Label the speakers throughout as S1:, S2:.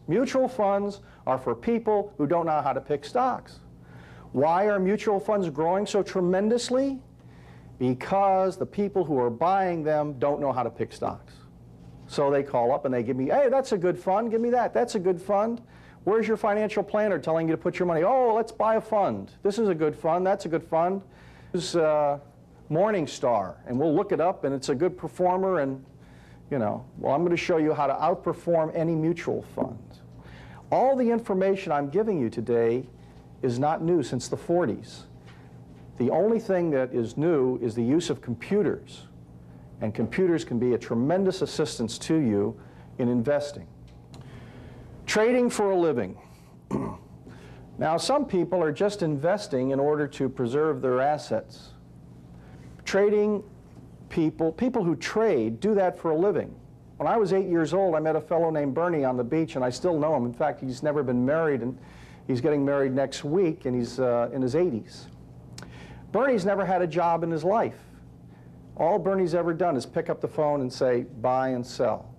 S1: Mutual funds are for people who don't know how to pick stocks. Why are mutual funds growing so tremendously? Because the people who are buying them don't know how to pick stocks. So they call up and they give me, hey, that's a good fund, give me that, that's a good fund. Where's your financial planner telling you to put your money? Oh, let's buy a fund. This is a good fund, that's a good fund. It's Morningstar, and we'll look it up, and it's a good performer, and well, I'm going to show you how to outperform any mutual fund. All the information I'm giving you today is not new since the 40s. The only thing that is new is the use of computers. And computers can be a tremendous assistance to you in investing. Trading for a living. Now, some people are just investing in order to preserve their assets. Trading people who trade do that for a living. When I was 8 years old, I met a fellow named Bernie on the beach, and I still know him. In fact, he's never been married, and he's getting married next week, and he's in his 80s. Bernie's never had a job in his life. All Bernie's ever done is pick up the phone and say, buy and sell.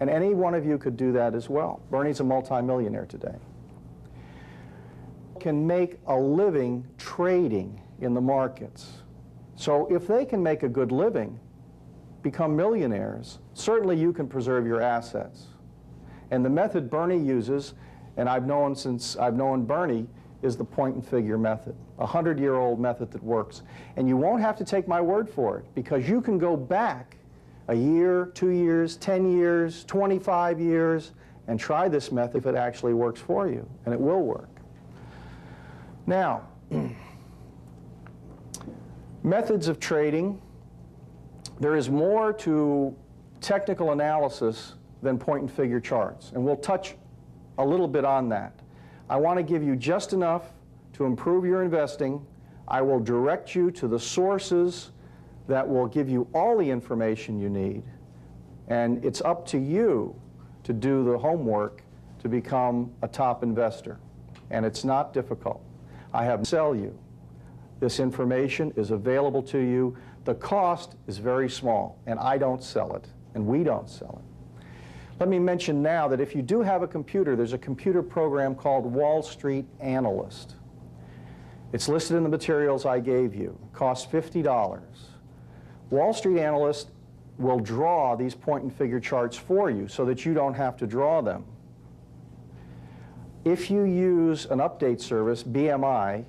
S1: And any one of you could do that as well. Bernie's a multimillionaire today. Can make a living trading in the markets. So if they can make a good living, become millionaires, certainly you can preserve your assets. And the method Bernie uses, and I've known since I've known Bernie, is the point and figure method, a 100-year-old method that works. And you won't have to take my word for it, because you can go back a year, 2 years, 10 years, 25 years, and try this method if it actually works for you, and it will work. Now, methods of trading. There is more to technical analysis than point and figure charts, and we'll touch a little bit on that. I want to give you just enough to improve your investing. I will direct you to the sources that will give you all the information you need, and it's up to you to do the homework to become a top investor, and it's not difficult. I have to sell you. This information is available to you. The cost is very small, and I don't sell it, and we don't sell it. Let me mention now that if you do have a computer, there's a computer program called Wall Street Analyst. It's listed in the materials I gave you. It costs $50. Wall Street Analyst will draw these point and figure charts for you so that you don't have to draw them. If you use an update service, BMI,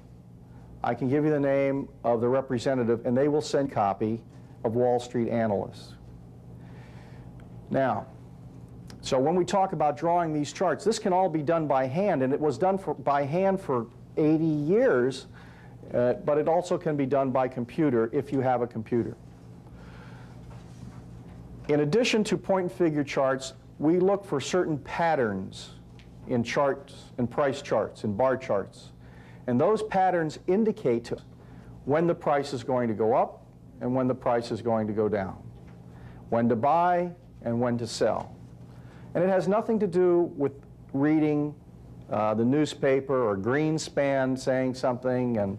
S1: I can give you the name of the representative, and they will send a copy of Wall Street Analyst. Now, so when we talk about drawing these charts, this can all be done by hand, and it was done by hand for 80 years, but it also can be done by computer if you have a computer. In addition to point and figure charts, we look for certain patterns in charts, in price charts, in bar charts. And those patterns indicate to us when the price is going to go up and when the price is going to go down, when to buy and when to sell. And it has nothing to do with reading the newspaper or Greenspan saying something.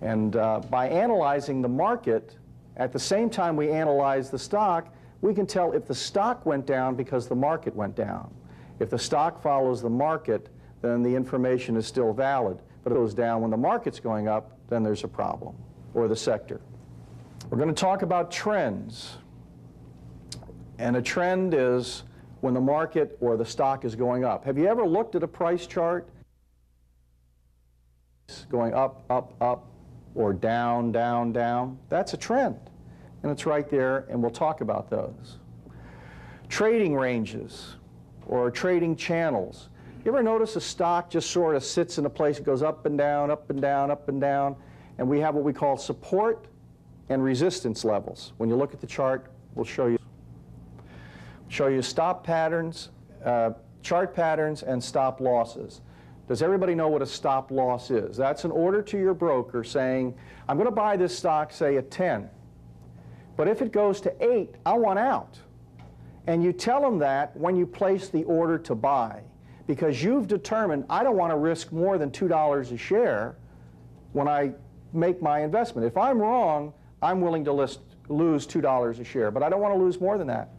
S1: And by analyzing the market, at the same time we analyze the stock, we can tell if the stock went down because the market went down. If the stock follows the market, then the information is still valid. But if it goes down when the market's going up, then there's a problem, or the sector. We're going to talk about trends. And a trend is when the market or the stock is going up. Have you ever looked at a price chart? It's going up, up, up, or down, down, down. That's a trend. And it's right there, and we'll talk about those. Trading ranges or trading channels. You ever notice a stock just sort of sits in a place, it goes up and down, up and down, up and down, and we have what we call support and resistance levels. When you look at the chart, we'll show you stop patterns, chart patterns, and stop losses. Does everybody know what a stop loss is? That's an order to your broker saying, I'm going to buy this stock, say, at 10. But if it goes to 8, I want out. And you tell them that when you place the order to buy, because you've determined, I don't want to risk more than $2 a share when I make my investment. If I'm wrong, I'm willing to lose $2 a share, but I don't want to lose more than that.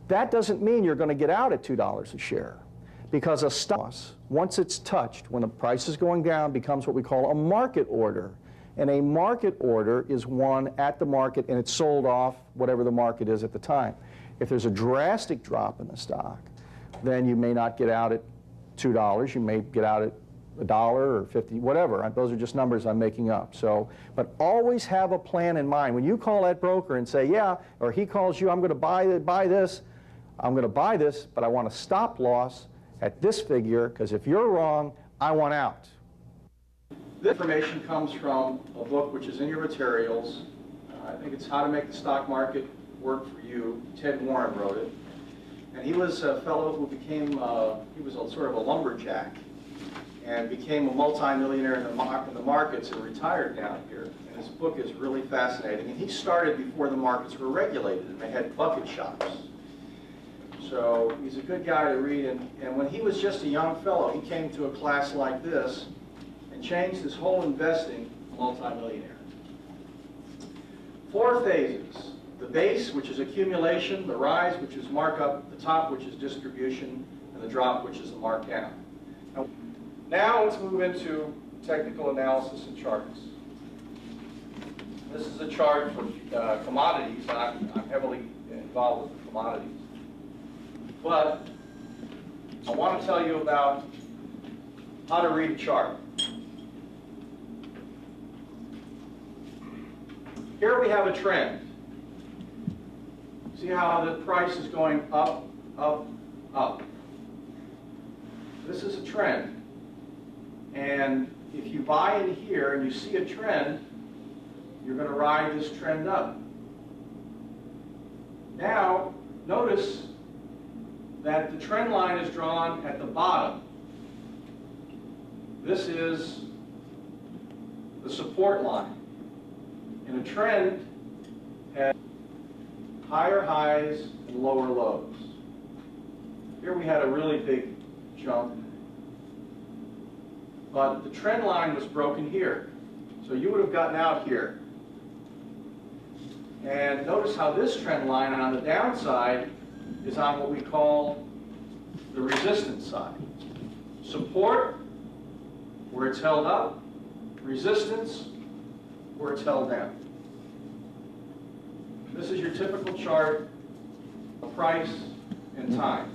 S1: That doesn't mean you're going to get out at $2 a share. Because a stock, once it's touched, when the price is going down, becomes what we call a market order. And a market order is one at the market, and it's sold off whatever the market is at the time. If there's a drastic drop in the stock, then you may not get out at $2. You may get out at $1 or 50, whatever. Those are just numbers I'm making up. So, but always have a plan in mind. When you call that broker and say, yeah, or he calls you, I'm going to buy this, I'm going to buy this, but I want a stop loss at this figure, because if you're wrong, I want out. This information comes from a book which is in your materials. I think it's How to Make the Stock Market Work for You. Ted Warren wrote it. And he was a fellow who became, he was sort of a lumberjack and became a multimillionaire in the markets and retired down here. And his book is really fascinating. And he started before the markets were regulated, and they had bucket shops. So he's a good guy to read. And when he was just a young fellow, he came to a class like this and changed his whole investing multimillionaire. 4 phases. The base, which is accumulation, the rise, which is markup, the top, which is distribution, and the drop, which is the markdown. Now let's move into technical analysis and charts. This is a chart for commodities. I'm heavily involved with the commodities. But I want to tell you about how to read a chart. Here we have a trend. See how the price is going up, up, up. This is a trend. And if you buy in here and you see a trend, you're going to ride this trend up. Now, notice that the trend line is drawn at the bottom. This is the support line. And a trend has higher highs and lower lows. Here we had a really big jump, but the trend line was broken here. So you would have gotten out here. And notice how this trend line on the downside is on what we call the resistance side. Support, where it's held up. Resistance, where it's held down. This is your typical chart of price and time.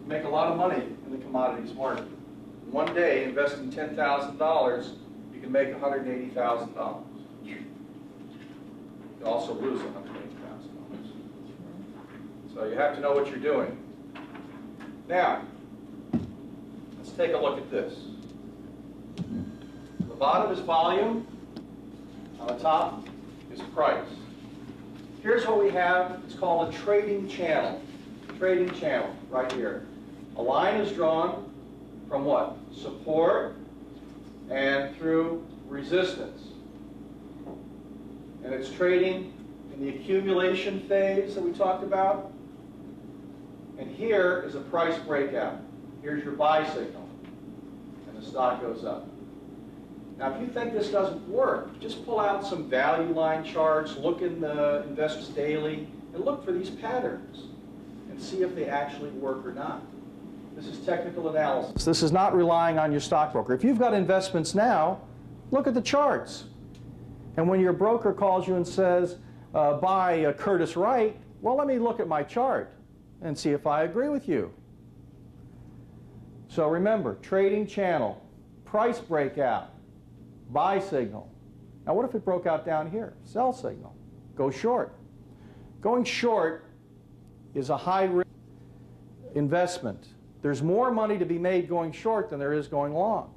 S1: You make a lot of money in the commodities market. One day, investing $10,000, you can make $180,000. You can also lose $180,000. So you have to know what you're doing. Now, let's take a look at this. The bottom is volume. On the top is price. Here's what we have. It's called a trading channel. Trading channel, right here. A line is drawn from what? Support and through resistance. And it's trading in the accumulation phase that we talked about. And here is a price breakout. Here's your buy signal. And the stock goes up. Now, if you think this doesn't work, just pull out some value line charts, look in the Investors Daily, and look for these patterns and see if they actually work or not. This is technical analysis. This is not relying on your stockbroker. If you've got investments now, look at the charts. And when your broker calls you and says, buy Curtiss-Wright, well, let me look at my chart and see if I agree with you. So remember, trading channel, price breakout, buy signal. Now what if it broke out down here? Sell signal. Go short. Going short is a high-risk investment. There's more money to be made going short than there is going long.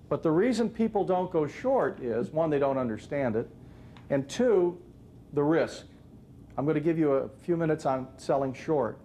S1: But the reason people don't go short is, one, they don't understand it, and two, the risk. I'm going to give you a few minutes on selling short.